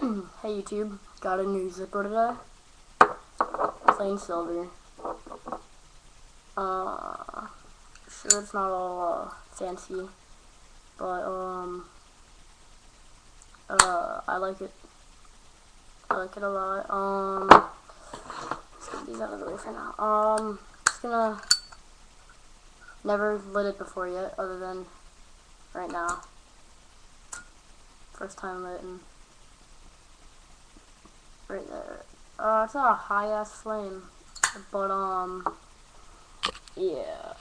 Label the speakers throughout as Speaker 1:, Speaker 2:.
Speaker 1: Hey YouTube, got a new Zippo today. Plain silver. Sure it's not all fancy, but I like it. I like it a lot. Let's get these out of the way for now. Just gonna never lit it before yet, other than right now. First time lit and right there. It's not a high ass flame, but yeah.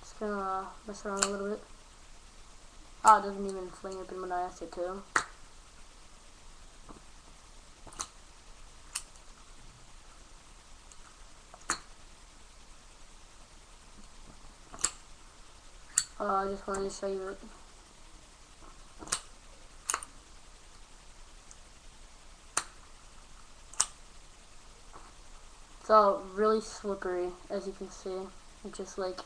Speaker 1: Just gonna mess around a little bit. Oh, it doesn't even flame open when I asked it to. I just wanted to show you it. So really slippery, as you can see. It just like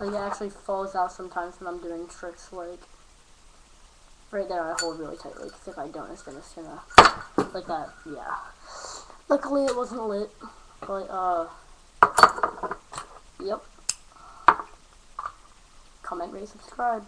Speaker 1: it actually falls out sometimes when I'm doing tricks. Like right there, I hold really tight. Like if I don't, it's just gonna like that. Yeah. Luckily, it wasn't lit, but yep. Comment, rate, subscribe.